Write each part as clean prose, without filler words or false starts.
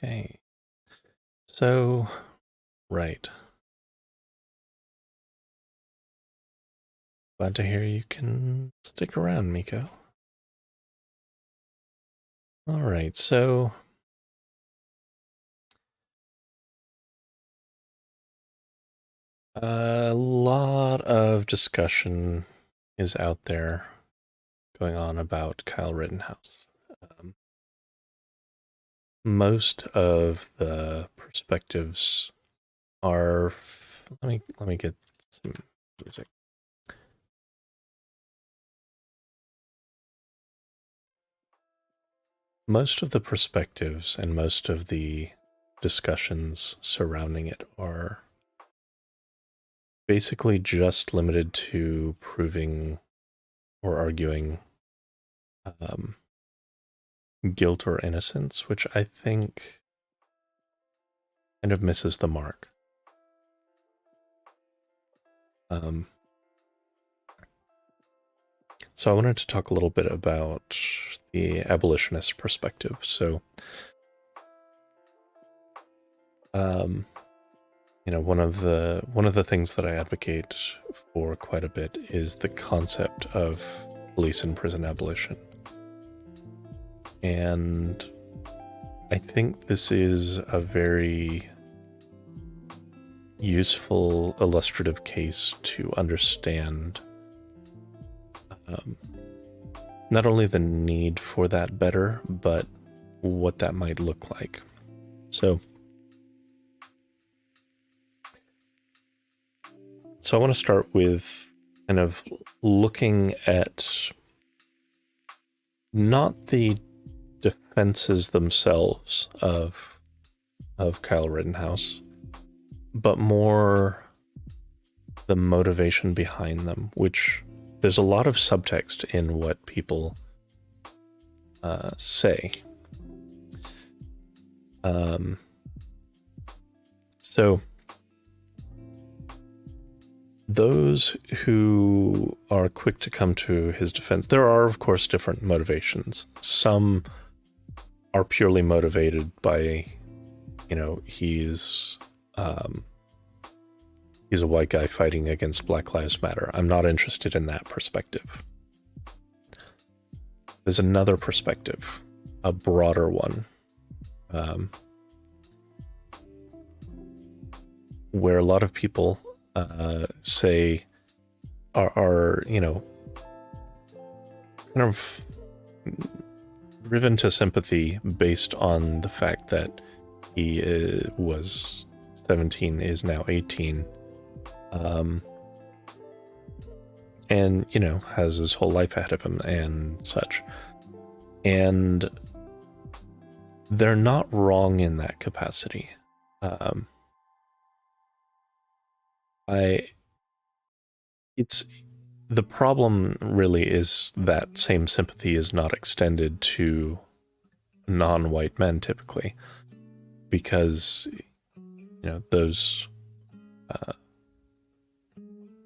Okay. So, right. Glad to hear you can stick around, Miko. All right, so a lot of discussion is out there going on about Kyle Rittenhouse. Um, Most of the perspectives are. Let me get some music. Most of the perspectives and most of the discussions surrounding it are basically just limited to proving or arguing um, guilt or innocence, which I think kind of misses the mark. Um, so I wanted to talk a little bit about the abolitionist perspective. So, um, one of the things that I advocate for quite a bit is the concept of police and prison abolition. And I think this is a very useful illustrative case to understand not only the need for that better, but what that might look like. So I want to start with kind of looking at not the defenses themselves of Kyle Rittenhouse, but more the motivation behind them, which there's a lot of subtext in what people say. So those who are quick to come to his defense, there are, of course, different motivations. Some are purely motivated by, he's a white guy fighting against Black Lives Matter. I'm not interested in that perspective. There's another perspective, a broader one, where a lot of people say are kind of driven to sympathy based on the fact that he was 17, is now 18, and has his whole life ahead of him and such. And they're not wrong in that capacity. It's the problem really is that same sympathy is not extended to non-white men typically, because those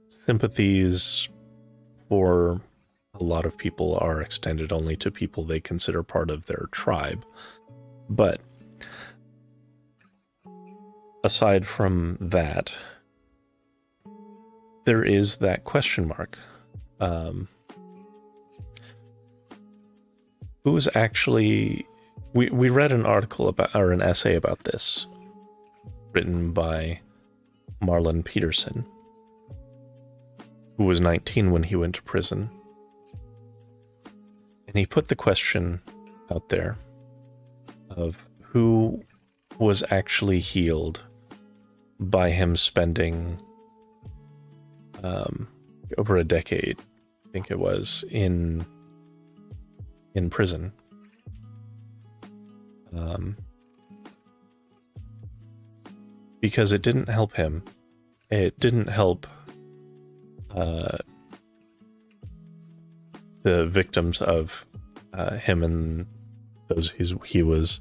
sympathies for a lot of people are extended only to people they consider part of their tribe. But aside from that, there is that question mark. Who is actually... We read an article about, or an essay about this, written by Marlon Peterson, who was 19 when he went to prison. And he put the question out there of who was actually healed by him spending over a decade, I think it was, in prison. Because it didn't help him. It didn't help the victims of him and those he was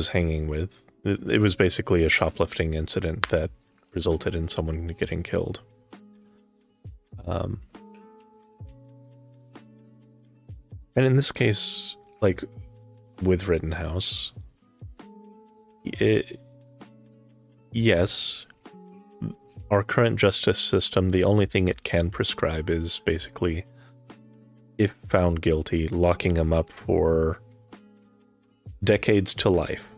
hanging with. It was basically a shoplifting incident that resulted in someone getting killed. And in this case, like with Rittenhouse, yes, our current justice system, the only thing it can prescribe is basically, if found guilty, locking him up for decades to life.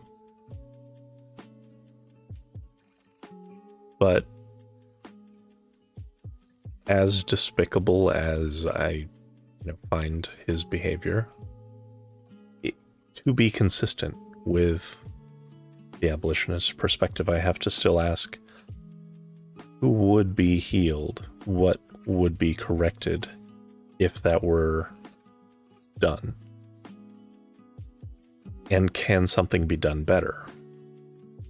But as despicable as I find his behavior, to be consistent with the abolitionist perspective, I have to still ask, who would be healed? What would be corrected if that were done? And can something be done better?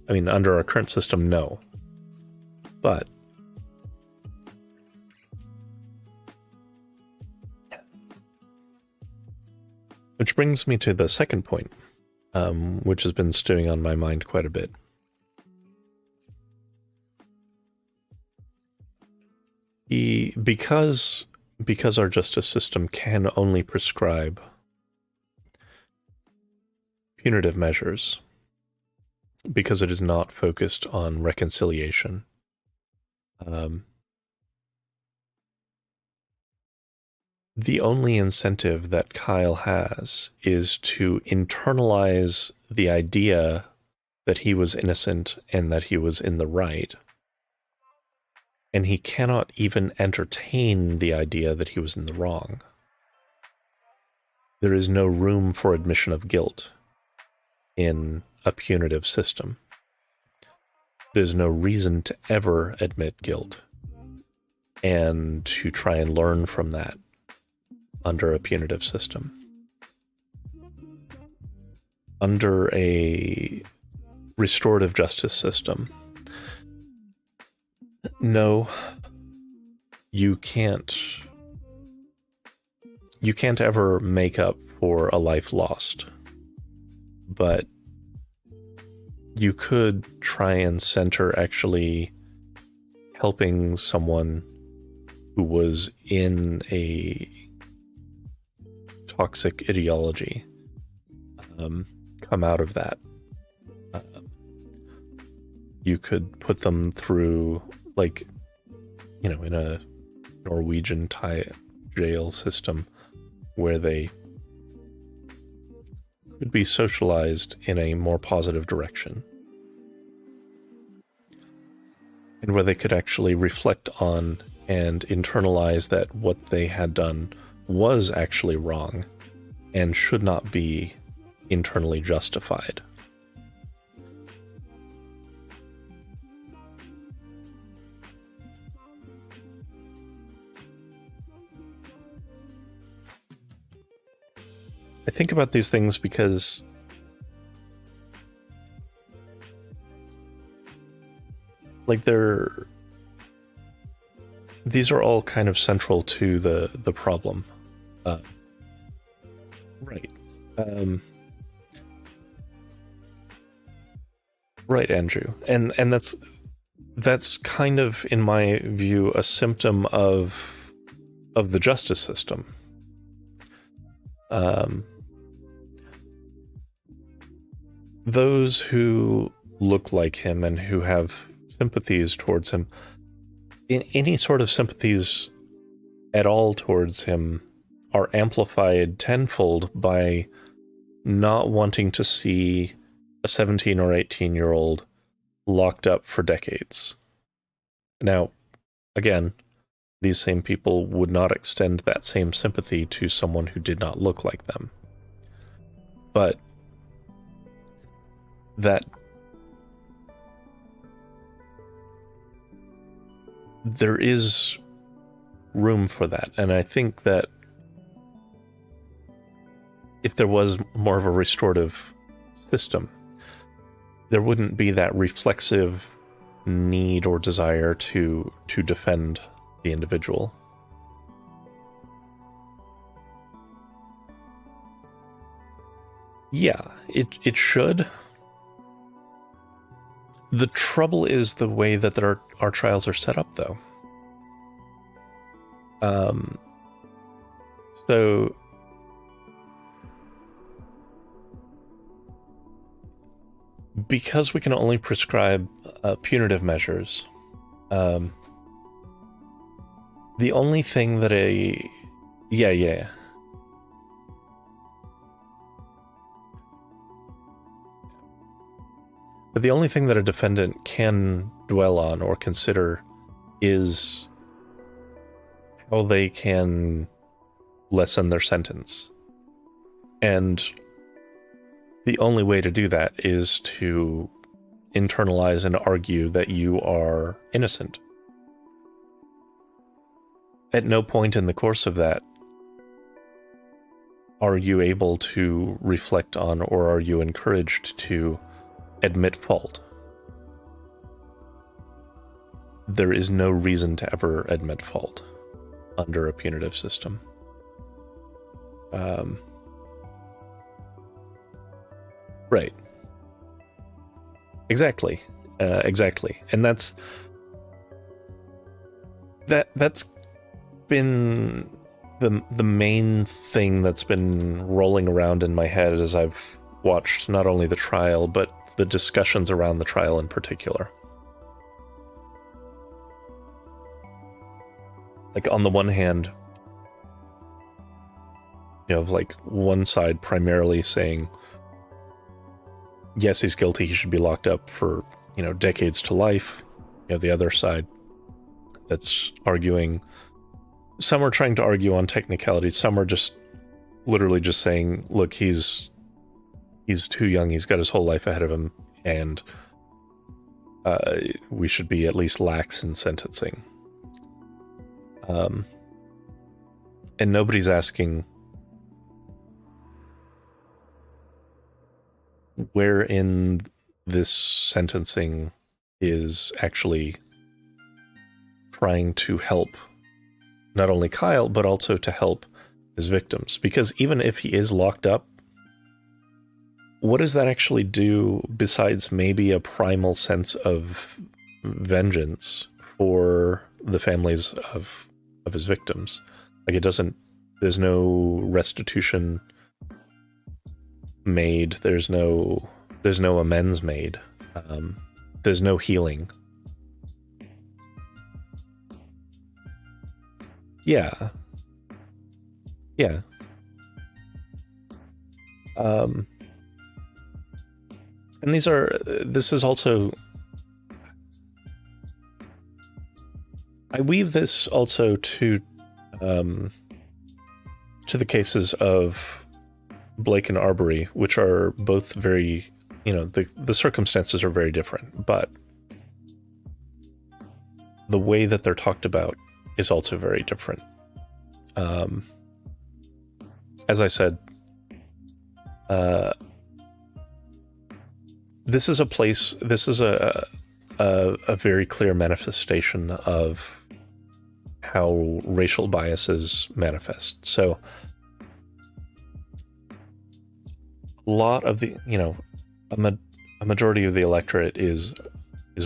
I mean, under our current system, no. But which brings me to the second point, which has been stewing on my mind quite a bit. Because our justice system can only prescribe punitive measures, because it is not focused on reconciliation, the only incentive that Kyle has is to internalize the idea that he was innocent and that he was in the right. And he cannot even entertain the idea that he was in the wrong. There is no room for admission of guilt in a punitive system. There's no reason to ever admit guilt and to try and learn from that under a punitive system. Under a restorative justice system, no, you can't ever make up for a life lost, but you could try and center actually helping someone who was in a toxic ideology come out of that. You could put them through, like, in a Norwegian jail system where they could be socialized in a more positive direction, and where they could actually reflect on and internalize that what they had done was actually wrong and should not be internally justified. I think about these things because these are all kind of central to the problem. Right. Right, Andrew. And that's kind of, in my view, a symptom of the justice system. Those who look like him and who have sympathies towards him, in any sort of sympathies at all towards him, are amplified tenfold by not wanting to see a 17 or 18-year-old locked up for decades. Now, again, these same people would not extend that same sympathy to someone who did not look like them. But that there is room for that. And I think that if there was more of a restorative system, there wouldn't be that reflexive need or desire to defend the individual. Yeah, it should. The trouble is the way that our trials are set up, though. So because we can only prescribe punitive measures, the only thing that but the only thing that a defendant can dwell on or consider is how they can lessen their sentence. And the only way to do that is to internalize and argue that you are innocent. At no point in the course of that are you able to reflect on, or are you encouraged to admit fault. There is no reason to ever admit fault under a punitive system. Right. Exactly. And that's been the main thing that's been rolling around in my head as I've watched not only the trial, but the discussions around the trial in particular. Like, on the one hand, you have like one side primarily saying, yes, he's guilty, he should be locked up for, decades to life. You have the other side that's arguing. Some are trying to argue on technicalities, some are just literally just saying, look, he's too young, he's got his whole life ahead of him, and we should be at least lax in sentencing. And nobody's asking where in this sentencing is actually trying to help not only Kyle, but also to help his victims. Because even if he is locked up, what does that actually do besides maybe a primal sense of vengeance for the families of his victims? Like, there's no restitution made, there's no amends made, there's no healing. Yeah. And this is also, I weave this also to the cases of Blake and Arbery, which are both very, the circumstances are very different, but the way that they're talked about is also very different. As I said, this is a very clear manifestation of how racial biases manifest. So a lot of the, a majority of the electorate is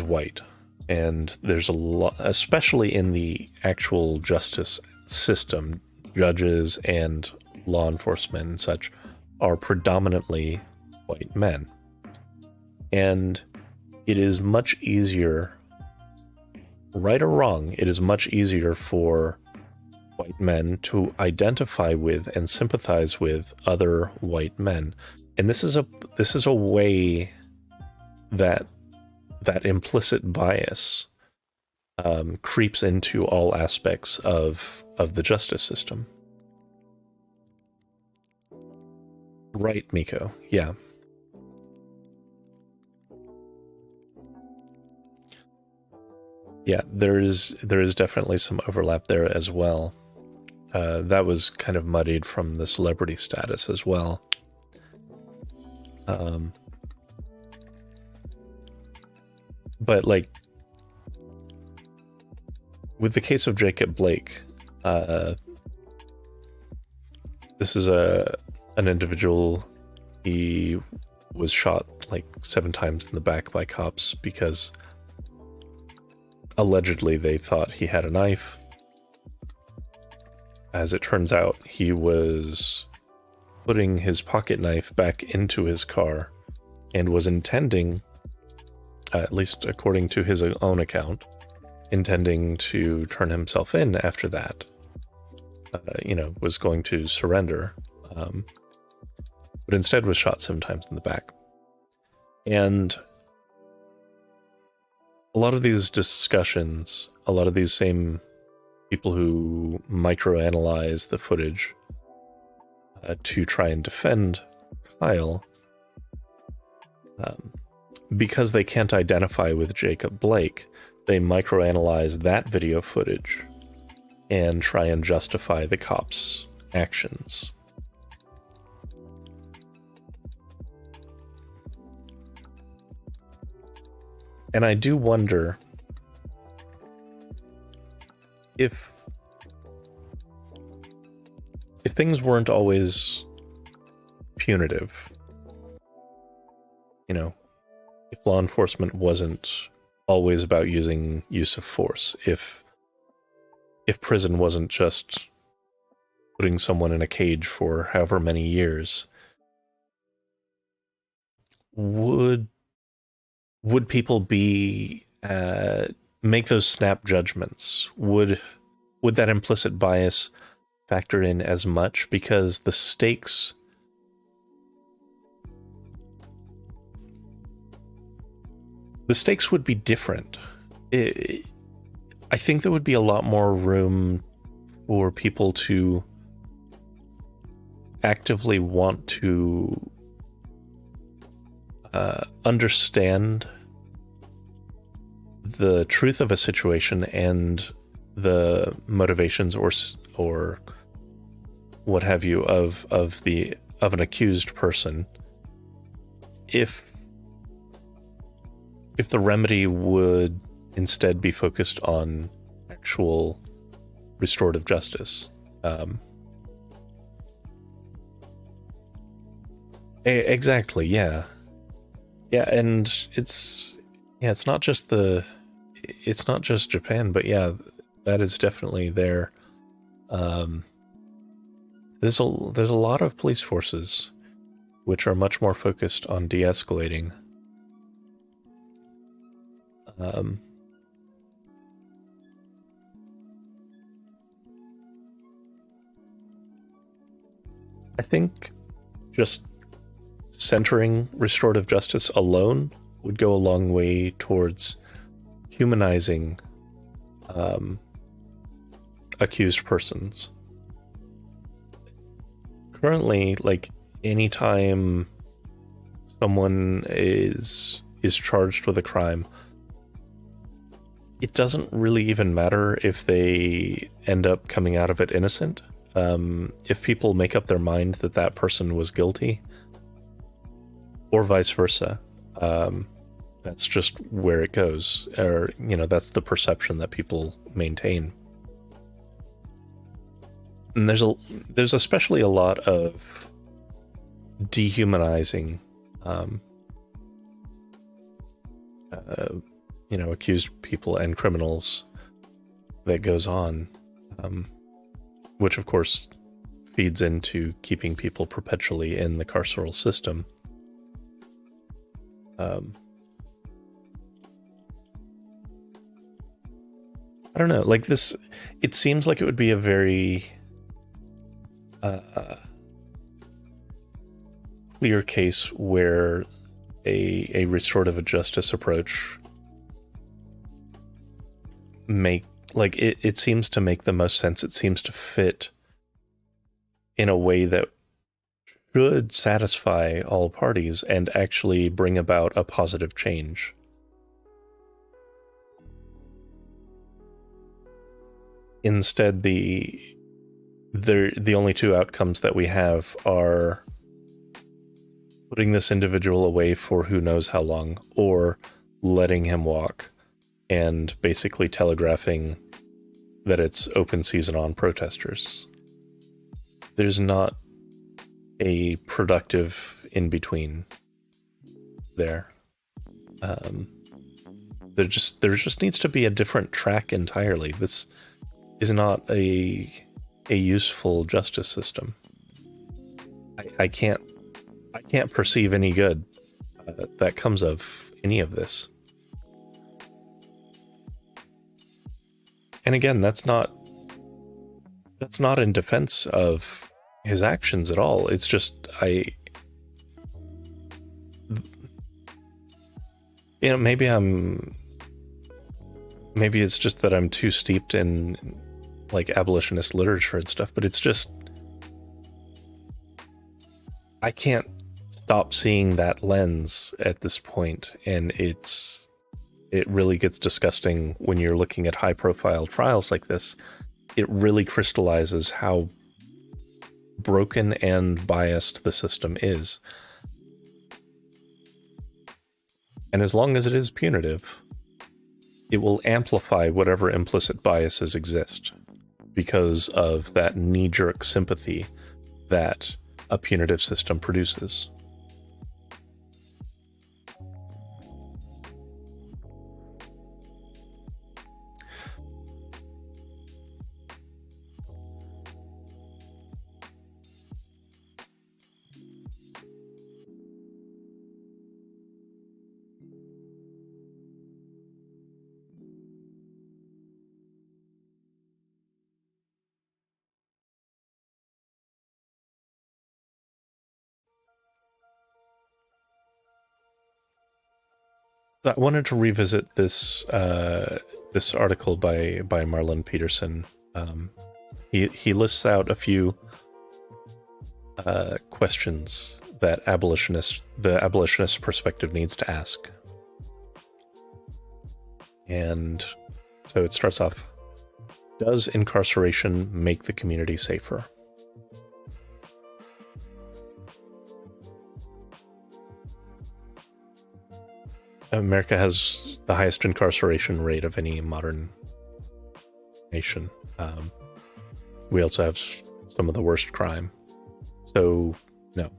white, and there's a lot, especially in the actual justice system, judges and law enforcement and such are predominantly white men. And it is much easier, right or wrong, it is much easier for white men to identify with and sympathize with other white men. And this is a way that implicit bias creeps into all aspects of the justice system. Right, Miko? Yeah. Yeah, there is definitely some overlap there as well. That was kind of muddied from the celebrity status as well. But like with the case of Jacob Blake, this is an individual. He was shot like 7 times in the back by cops because allegedly they thought he had a knife. As it turns out, he was putting his pocket knife back into his car and was intending, at least according to his own account, intending to turn himself in after that. Was going to surrender, but instead was shot 7 times in the back. And a lot of these discussions, a lot of these same people who microanalyze the footage to try and defend Kyle, because they can't identify with Jacob Blake, they microanalyze that video footage and try and justify the cops' actions. And I do wonder if things weren't always punitive, if law enforcement wasn't always about use of force, if prison wasn't just putting someone in a cage for however many years, would people be make those snap judgments? Would that implicit bias factor in as much? Because the stakes would be different. I think there would be a lot more room for people to actively want to understand the truth of a situation and the motivations or what have you of an accused person, if the remedy would instead be focused on actual restorative justice. Exactly, yeah. Yeah, and it's not just Japan, but yeah, that is definitely there. There's a lot of police forces which are much more focused on de-escalating. I think just centering restorative justice alone would go a long way towards humanizing accused persons. Currently, like, anytime someone is charged with a crime, it doesn't really even matter if they end up coming out of it innocent. If people make up their mind that that person was guilty, or vice versa, that's just where it goes, or that's the perception that people maintain. And there's especially a lot of dehumanizing, accused people and criminals that goes on, which of course feeds into keeping people perpetually in the carceral system. I don't know, like this, it seems like it would be a very clear case where a restorative justice approach it seems to make the most sense. It seems to fit in a way that should satisfy all parties and actually bring about a positive change. Instead, the only two outcomes that we have are putting this individual away for who knows how long, or letting him walk and basically telegraphing that it's open season on protesters. There's not a productive in between there. There just needs to be a different track entirely. This is not a useful justice system. I can't perceive any good that comes of any of this. And again, that's not in defense of his actions at all. It's just maybe it's just that I'm too steeped in like abolitionist literature and stuff, but it's just I can't stop seeing that lens at this point, and it really gets disgusting when you're looking at high profile trials like this. It really crystallizes how broken and biased the system is. And as long as it is punitive, it will amplify whatever implicit biases exist because of that knee-jerk sympathy that a punitive system produces. I wanted to revisit this this article by Marlon Peterson. He lists out a few questions that the abolitionist perspective needs to ask. And so it starts off, does incarceration make the community safer? America has the highest incarceration rate of any modern nation. We also have some of the worst crime. So, no.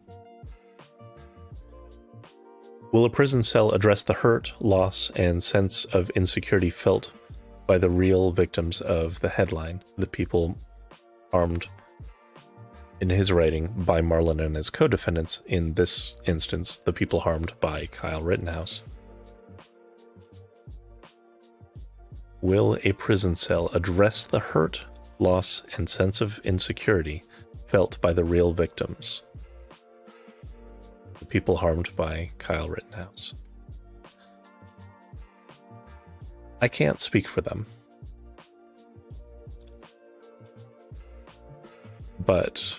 Will a prison cell address the hurt, loss, and sense of insecurity felt by the real victims of the headline, the people harmed, in his writing, by Marlon and his co-defendants, in this instance, the people harmed by Kyle Rittenhouse? Will a prison cell address the hurt, loss, and sense of insecurity felt by the real victims, the people harmed by Kyle Rittenhouse? I can't speak for them, but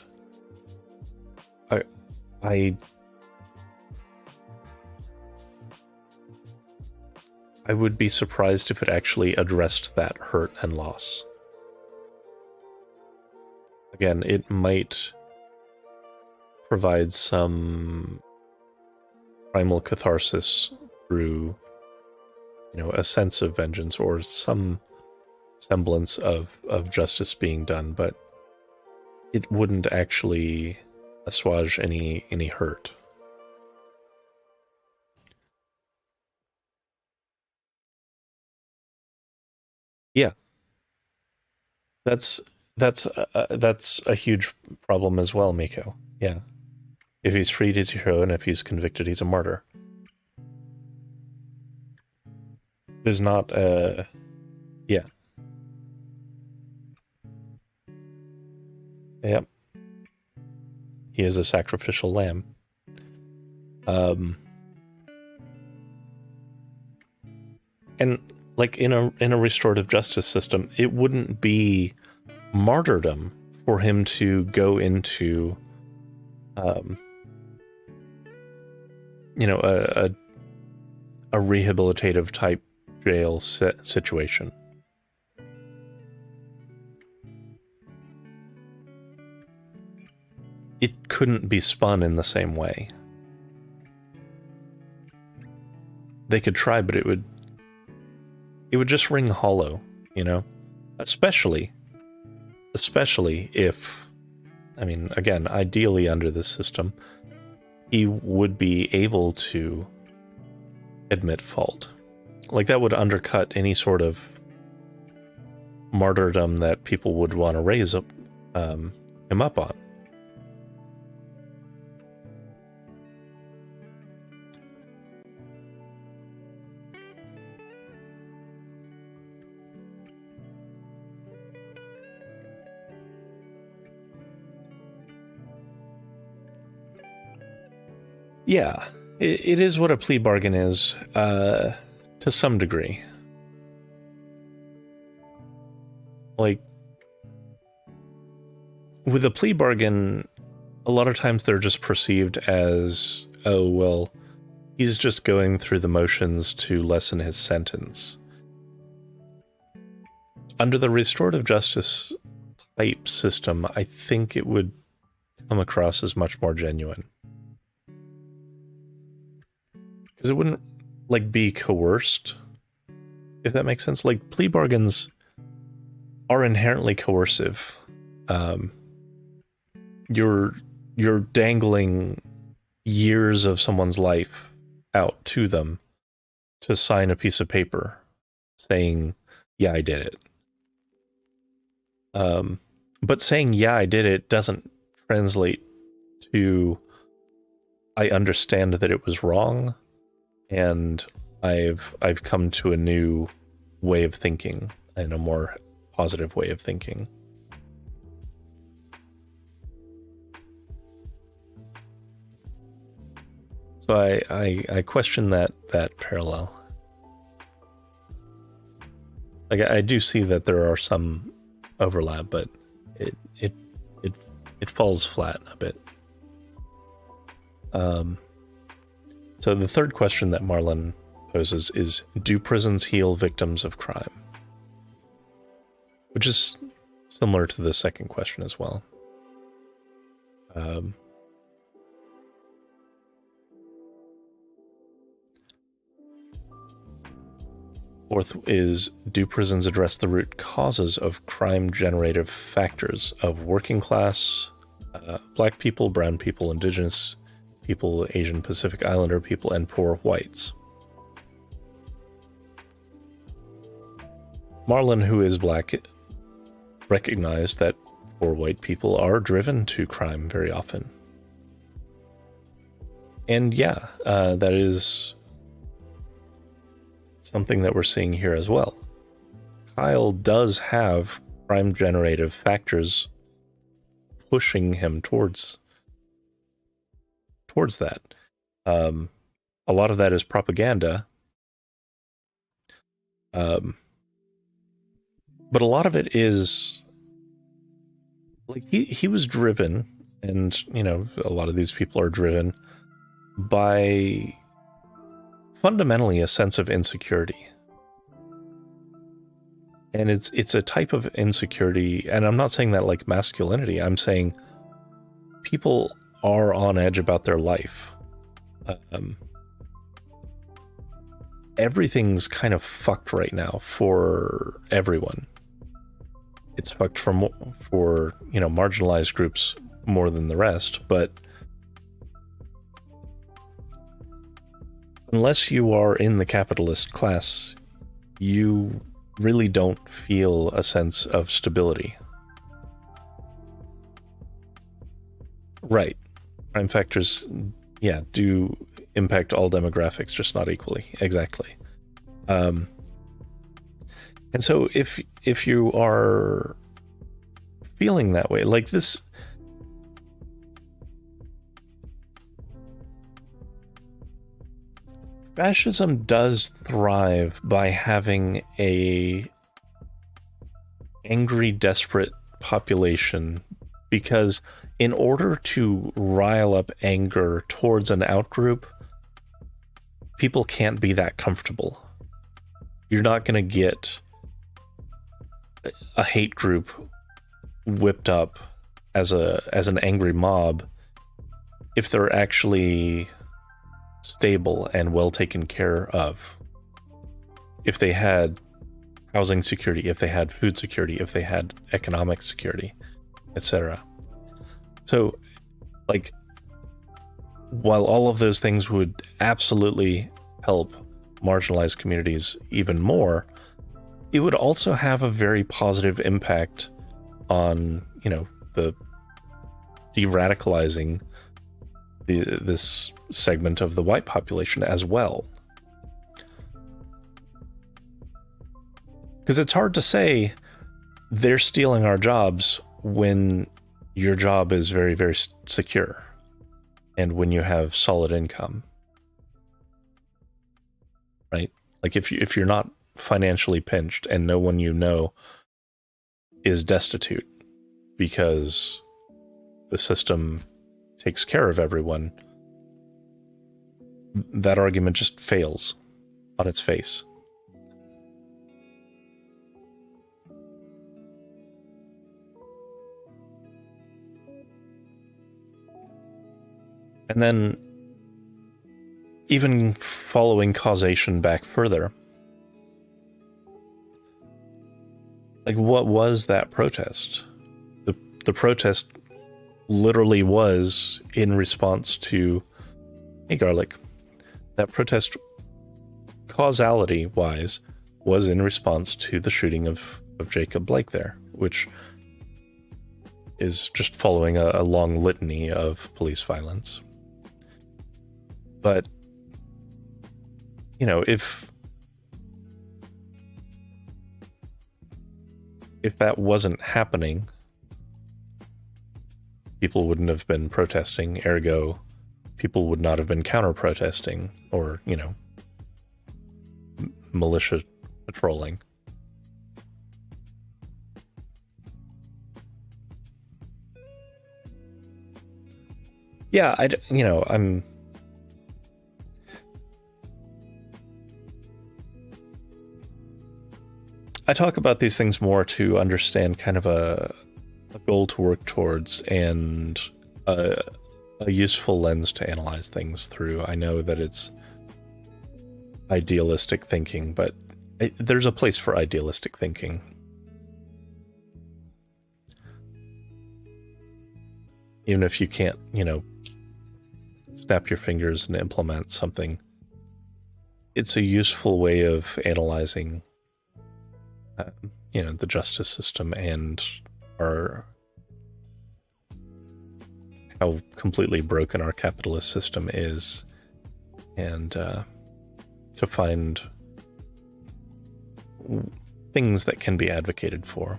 I would be surprised if it actually addressed that hurt and loss. Again, it might provide some primal catharsis through, a sense of vengeance or some semblance of justice being done, but it wouldn't actually assuage any hurt. Yeah, that's a huge problem as well, Miko. Yeah, if he's freed, he's a hero, and if he's convicted, he's a martyr. There's not yeah. Yep. He is a sacrificial lamb. And like in a restorative justice system, it wouldn't be martyrdom for him to go into a rehabilitative type jail situation. It couldn't be spun in the same way. They could try, but it would just ring hollow, especially if, again, ideally under this system, he would be able to admit fault. Like, that would undercut any sort of martyrdom that people would want to raise him up on. Yeah, it is what a plea bargain is, to some degree. Like, with a plea bargain, a lot of times they're just perceived as, oh, well, he's just going through the motions to lessen his sentence. Under the restorative justice type system, I think it would come across as much more genuine. Because it wouldn't, like, be coerced, if that makes sense. Like, plea bargains are inherently coercive. You're dangling years of someone's life out to them to sign a piece of paper saying, yeah, I did it. But saying, yeah, I did it doesn't translate to, I understand that it was wrong, and I've come to a new way of thinking and a more positive way of thinking. So I question that parallel. Like, I do see that there are some overlap, but it falls flat a bit. So the third question that Marlon poses is, do prisons heal victims of crime? Which is similar to the second question as well. Fourth is, do prisons address the root causes of crime-generative factors of working class, black people, brown people, indigenous people, Asian Pacific Islander people, and poor whites? Marlon, who is black, recognized that poor white people are driven to crime very often. And yeah, that is something that we're seeing here as well. Kyle does have crime generative factors pushing him towards that. A lot of that is propaganda. But a lot of it is, like, he was driven, and, you know, a lot of these people are driven by fundamentally a sense of insecurity. And it's a type of insecurity, and I'm not saying that like masculinity, I'm saying people are on edge about their life. Everything's kind of fucked right now for everyone. It's fucked for you know, marginalized groups more than the rest, but unless you are in the capitalist class, you really don't feel a sense of stability. Right. Crime factors, yeah, do impact all demographics, just not equally. Exactly. And so if you are feeling that way, like this, fascism does thrive by having a angry, desperate population, because in order to rile up anger towards an outgroup, people can't be that comfortable. You're not going to get a hate group whipped up as an angry mob if they're actually stable and well taken care of. If they had housing security, if they had food security, if they had economic security, etc. So, like, while all of those things would absolutely help marginalized communities even more, it would also have a very positive impact on, you know, the de-radicalizing this segment of the white population as well. Because it's hard to say they're stealing our jobs when your job is very, very secure. and when you have solid income, right? Like if you're not financially pinched and no one you know is destitute because the system takes care of everyone, that argument just fails on its face. And then, even following causation back further, like, what was that protest? The protest literally was in response to, hey, Garlic, that protest, causality-wise, was in response to the shooting of Jacob Blake there, which is just following a long litany of police violence. But, you know, if that wasn't happening, people wouldn't have been protesting, ergo, people would not have been counter-protesting or, you know, militia patrolling. Yeah, I talk about these things more to understand kind of a goal to work towards and a useful lens to analyze things through. I know that it's idealistic thinking, but there's a place for idealistic thinking. Even if you can't, you know, snap your fingers and implement something, it's a useful way of analyzing you know, the justice system and how completely broken our capitalist system is, and to find things that can be advocated for.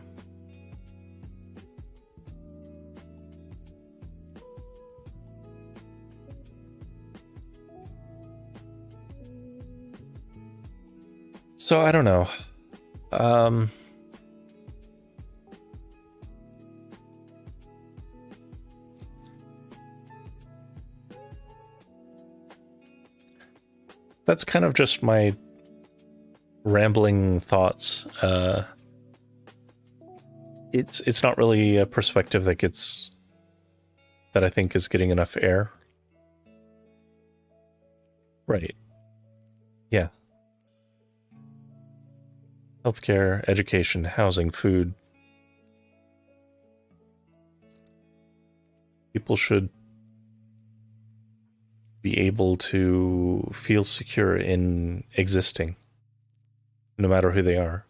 So I don't know. That's kind of just my rambling thoughts. It's not really a perspective that I think is getting enough air. Right. Yeah. Healthcare, education, housing, food. People should be able to feel secure in existing, no matter who they are.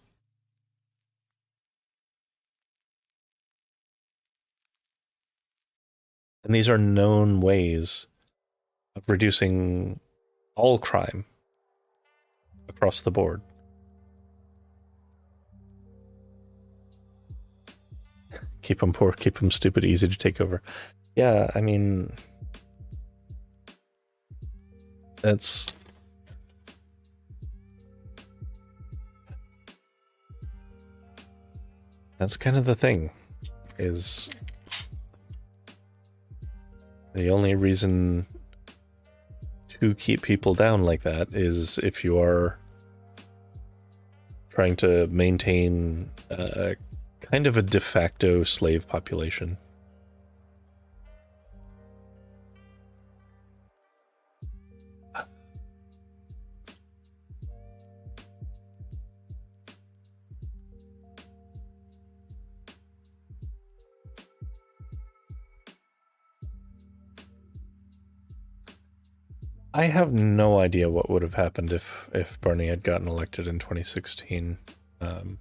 And these are known ways of reducing all crime across the board. Keep them poor, keep them stupid, easy to take over. Yeah, I mean, that's kind of the thing, is the only reason to keep people down like that is if you are trying to maintain kind of a de facto slave population. I have no idea what would have happened if Bernie had gotten elected in 2016. It's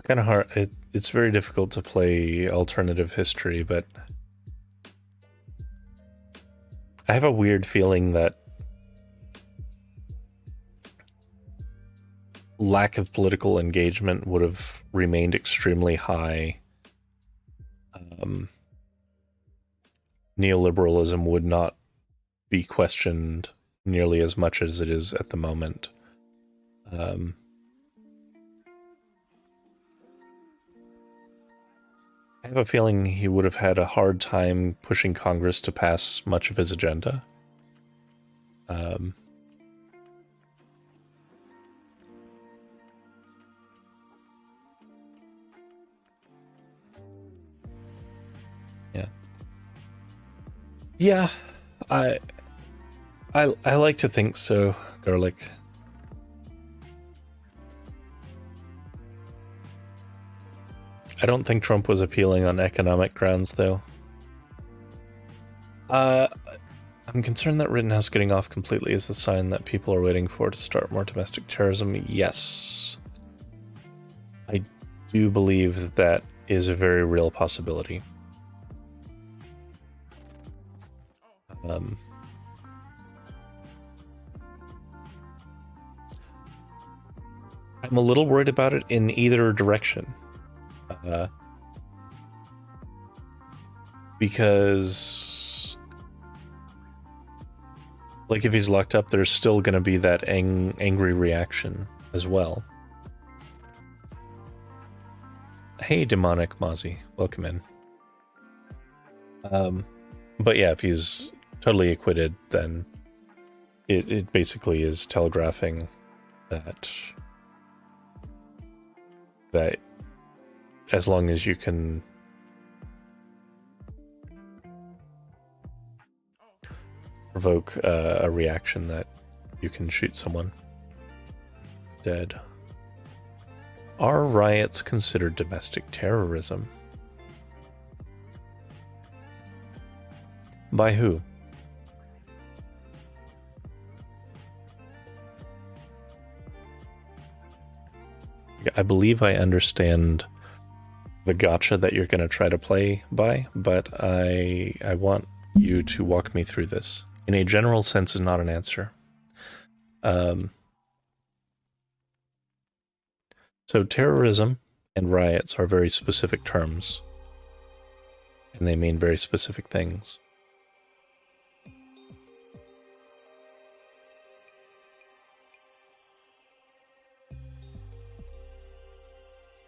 kind of hard. It's very difficult to play alternative history, but I have a weird feeling that lack of political engagement would have remained extremely high. Neoliberalism would not be questioned nearly as much as it is at the moment. I have a feeling he would have had a hard time pushing Congress to pass much of his agenda. Yeah, I like to think so, Garlic. I don't think Trump was appealing on economic grounds, though. I'm concerned that Rittenhouse getting off completely is the sign that people are waiting for to start more domestic terrorism. Yes. I do believe that that is a very real possibility. I'm a little worried about it in either direction. Because, like, if he's locked up, there's still going to be that angry reaction as well. Hey, Demonic Mozzie, welcome in. But yeah, if he's totally acquitted, then it basically is telegraphing that as long as you can provoke a reaction, that you can shoot someone dead. Are riots considered domestic terrorism? By who? I believe I understand the gotcha that you're going to try to play by, but I want you to walk me through this. In a general sense is not an answer. So terrorism and riots are very specific terms, and they mean very specific things.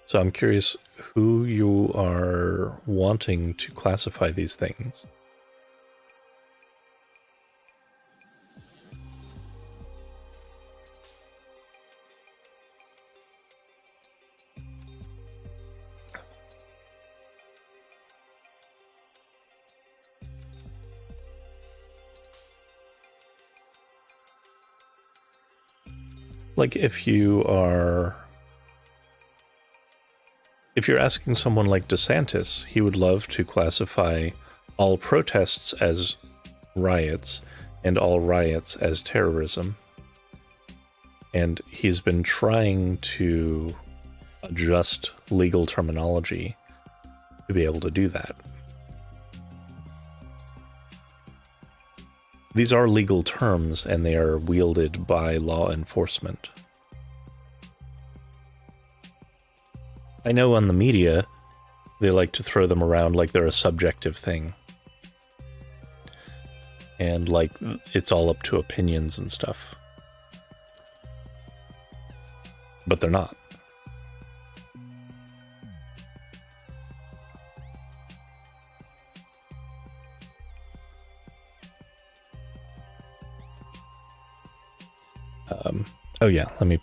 So I'm curious who you are wanting to classify these things. Like if you're asking someone like DeSantis, he would love to classify all protests as riots and all riots as terrorism. And he's been trying to adjust legal terminology to be able to do that. These are legal terms, and they are wielded by law enforcement. I know on the media, they like to throw them around like they're a subjective thing. And like, it's all up to opinions and stuff. But they're not. Oh yeah, let me